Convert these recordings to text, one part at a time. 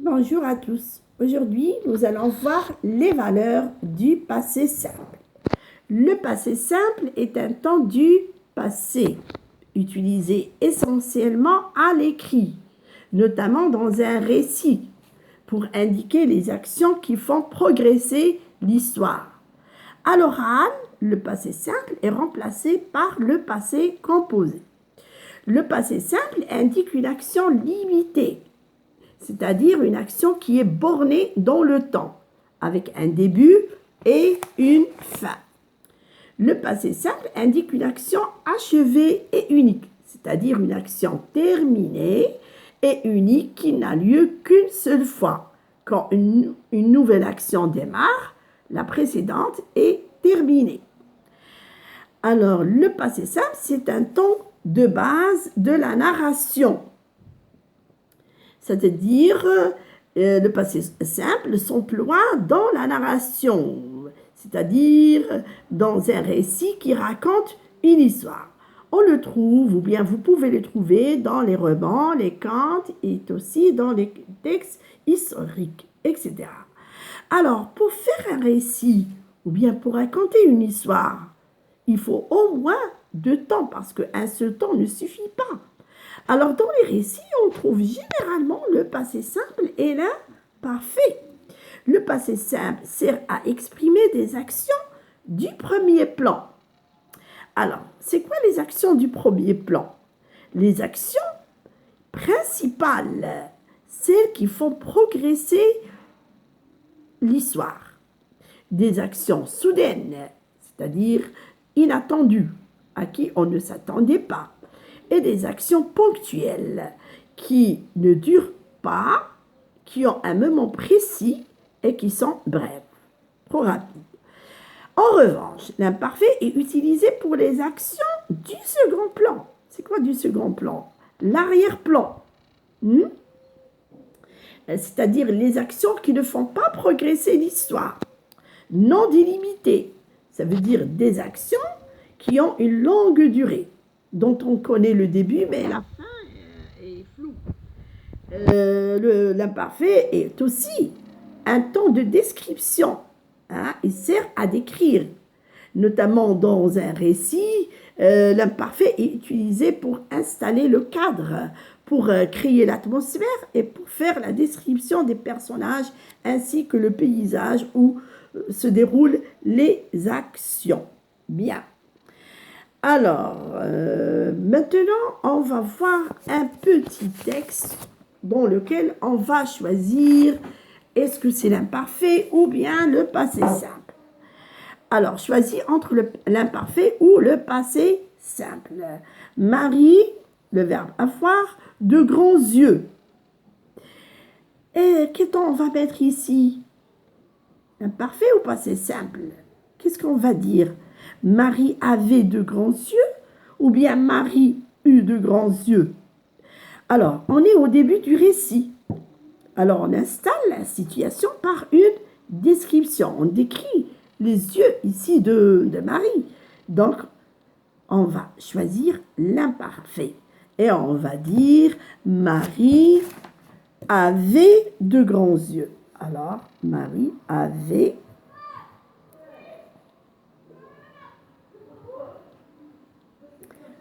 Bonjour à tous. Aujourd'hui, nous allons voir les valeurs du passé simple. Le passé simple est un temps du passé, utilisé essentiellement à l'écrit, notamment dans un récit, pour indiquer les actions qui font progresser l'histoire. À l'oral, le passé simple est remplacé par le passé composé. Le passé simple indique une action limitée, c'est-à-dire une action qui est bornée dans le temps, avec un début et une fin. Le passé simple indique une action achevée et unique, c'est-à-dire une action terminée et unique qui n'a lieu qu'une seule fois. Quand une nouvelle action démarre, la précédente est terminée. Alors, le passé simple, c'est un temps de base de la narration. C'est-à-dire, le passé simple s'emploie dans la narration, c'est-à-dire dans un récit qui raconte une histoire. On le trouve, ou bien vous pouvez le trouver dans les romans, les contes et aussi dans les textes historiques, etc. Alors, pour faire un récit, ou bien pour raconter une histoire, il faut au moins 2 temps, parce qu'un seul temps ne suffit pas. Alors, dans les récits, on trouve généralement le passé simple et l'imparfait. Le passé simple sert à exprimer des actions du premier plan. Alors, c'est quoi les actions du premier plan? Les actions principales, celles qui font progresser l'histoire. Des actions soudaines, c'est-à-dire inattendues, à qui on ne s'attendait pas. Et des actions ponctuelles qui ne durent pas, qui ont un moment précis et qui sont brèves, trop rapides. En revanche, l'imparfait est utilisé pour les actions du second plan. C'est quoi du second plan? L'arrière-plan. C'est-à-dire les actions qui ne font pas progresser l'histoire. Non délimitées. Ça veut dire des actions qui ont une longue durée, dont on connaît le début, mais la fin est floue. L'imparfait est aussi un temps de description. Il sert à décrire, notamment dans un récit. L'imparfait est utilisé pour installer le cadre, pour créer l'atmosphère et pour faire la description des personnages ainsi que le paysage où se déroulent les actions. Bien. Alors, maintenant, on va voir un petit texte dans lequel on va choisir est-ce que c'est l'imparfait ou bien le passé simple. Alors, choisis entre l'imparfait ou le passé simple. Marie, le verbe avoir, de grands yeux. Et qu'est-ce qu'on va mettre ici? Imparfait ou passé simple? Qu'est-ce qu'on va dire? Marie avait de grands yeux ou bien Marie eut de grands yeux? Alors, on est au début du récit. Alors, on installe la situation par une description. On décrit les yeux ici de Marie. Donc, on va choisir l'imparfait. Et on va dire Marie avait de grands yeux. Alors, Marie avait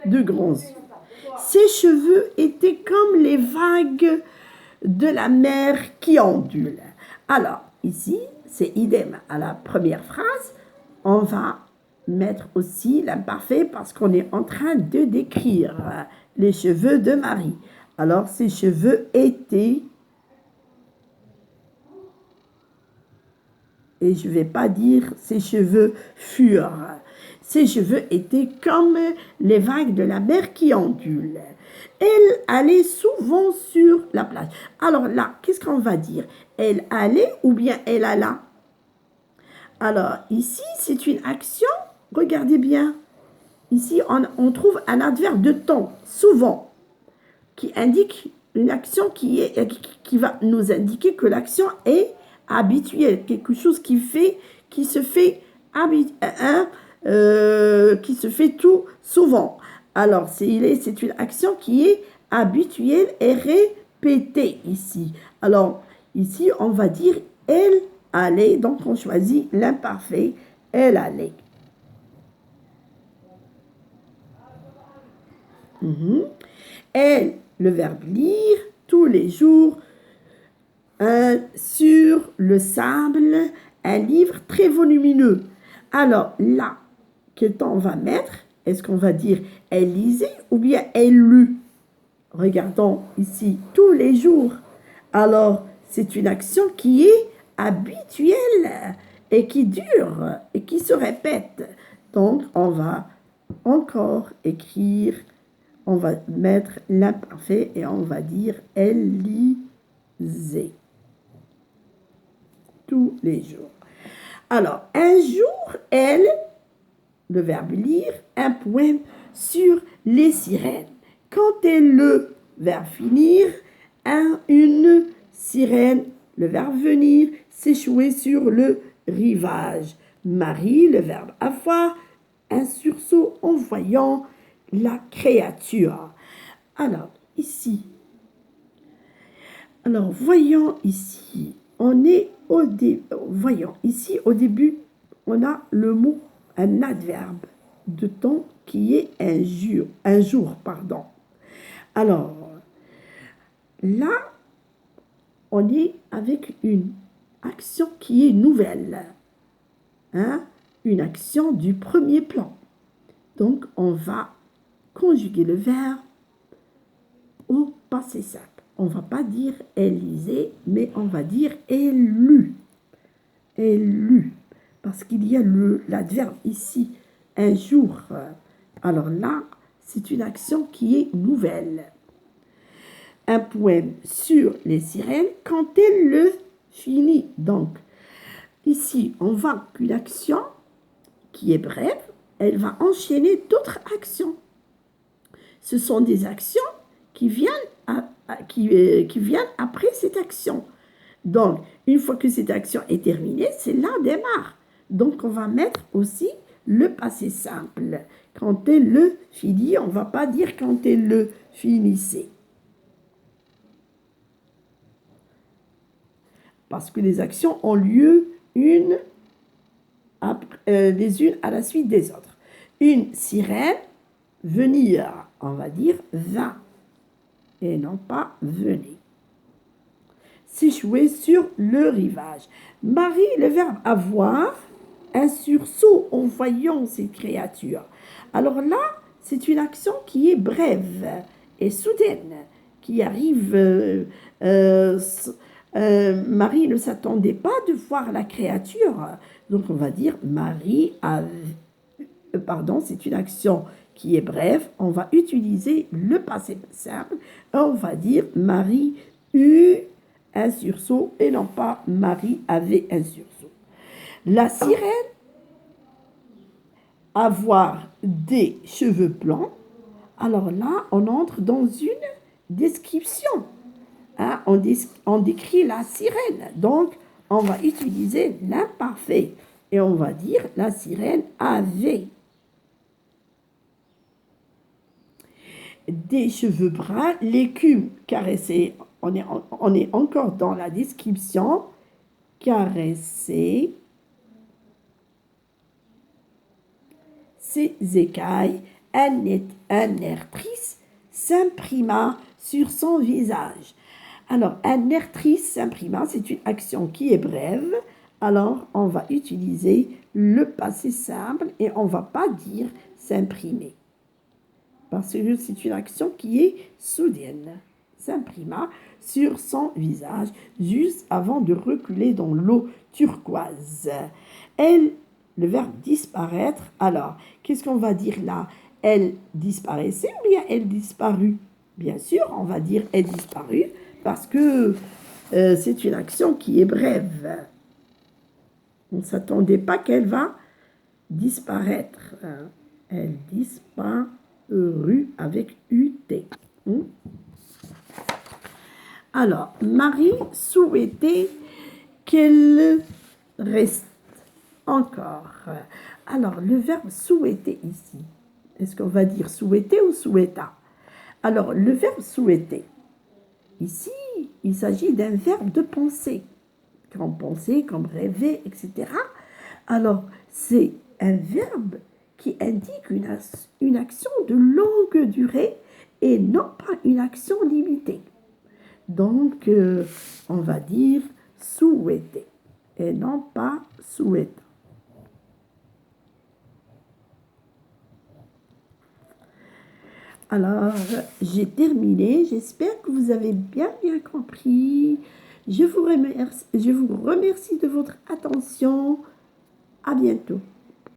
de grands yeux. Ses cheveux étaient comme les vagues de la mer qui ondule. Alors, ici, c'est idem à la première phrase. On va mettre aussi l'imparfait parce qu'on est en train de décrire les cheveux de Marie. Alors, ses cheveux étaient... Et je ne vais pas dire ses cheveux furent. Ses cheveux étaient comme les vagues de la mer qui ondulent. Elle allait souvent sur la plage. Alors là, qu'est-ce qu'on va dire? Elle allait ou bien elle alla? Alors ici, c'est une action. Regardez bien. Ici, on trouve un adverbe de temps, souvent, qui indique une action qui va nous indiquer que l'action est habituelle, quelque chose qui se fait tout souvent. Alors, c'est une action qui est habituelle et répétée ici. Alors, Ici, on va dire elle allait. Donc, on choisit l'imparfait. Elle allait. Elle, le verbe lire, tous les jours, sur le sable, un livre très volumineux. Alors là, quel temps on va mettre? Est-ce qu'on va dire elle lisait ou bien elle lut? Regardons ici, tous les jours. Alors, c'est une action qui est habituelle et qui dure et qui se répète. Donc, on va encore écrire, on va mettre l'imparfait et on va dire elle lisait tous les jours. Alors, un jour, elle, le verbe lire, un poème sur les sirènes. Quand est le verbe finir, une sirène, le verbe venir, s'échouer sur le rivage. Marie, le verbe avoir, un sursaut en voyant la créature. Alors, ici, voyons ici, on est au début, voyons, ici au début, on a le mot, un adverbe de temps qui est un jour, pardon. Alors, là, on est avec une action qui est nouvelle, hein? Une action du premier plan. Donc, on va conjuguer le verbe au passé simple. On ne va pas dire elle lisait, mais on va dire elle lut. Elle lut. Parce qu'il y a l'adverbe ici, un jour. Alors là, c'est une action qui est nouvelle. Un poème sur les sirènes quand elle le finit. Donc, ici, on voit qu'une action qui est brève, elle va enchaîner d'autres actions. Ce sont des actions qui viennent après cette action. Donc, une fois que cette action est terminée, c'est là démarre. Donc, on va mettre aussi le passé simple. Quand elle le finit, on ne va pas dire quand elle le finissait. Parce que les actions ont lieu les unes à la suite des autres. Une sirène, venir, on va dire vint, et non pas venez. S'échouer sur le rivage. Marie, le verbe avoir, un sursaut en voyant cette créature. Alors là, c'est une action qui est brève et soudaine, qui arrive. Marie ne s'attendait pas de voir la créature. Donc on va dire Marie a. Pardon, c'est une action qui est brève. On va utiliser le passé simple. On va dire Marie eut un sursaut et non pas Marie avait un sursaut. La sirène, avoir des cheveux blancs. Alors là, on entre dans une description. Hein, on décrit la sirène. Donc, on va utiliser l'imparfait. Et on va dire la sirène avait des cheveux bruns, l'écume caressée. On est encore dans la description. Caresser ses écailles. Un air triste s'imprima sur son visage. Alors, un air triste s'imprima, c'est une action qui est brève. Alors, on va utiliser le passé simple et on ne va pas dire s'imprimer. Parce que c'est une action qui est soudaine. S'imprima sur son visage juste avant de reculer dans l'eau turquoise. Elle, le verbe disparaître, alors, qu'est-ce qu'on va dire là? Elle disparaissait ou bien elle disparut? Bien sûr, on va dire elle disparut parce que c'est une action qui est brève. On ne s'attendait pas qu'elle va disparaître. Elle disparut avec UT. Alors, Marie souhaitait qu'elle reste encore. Alors, le verbe souhaiter ici, est-ce qu'on va dire souhaiter ou souhaita? Alors, le verbe souhaiter, Ici, il s'agit d'un verbe de penser, comme penser, comme rêver, etc. Alors, c'est un verbe qui indique une action de longue durée et non pas une action limitée. Donc, on va dire souhaiter et non pas souhaiter. Alors, j'ai terminé. J'espère que vous avez bien compris. Je vous remercie de votre attention. À bientôt.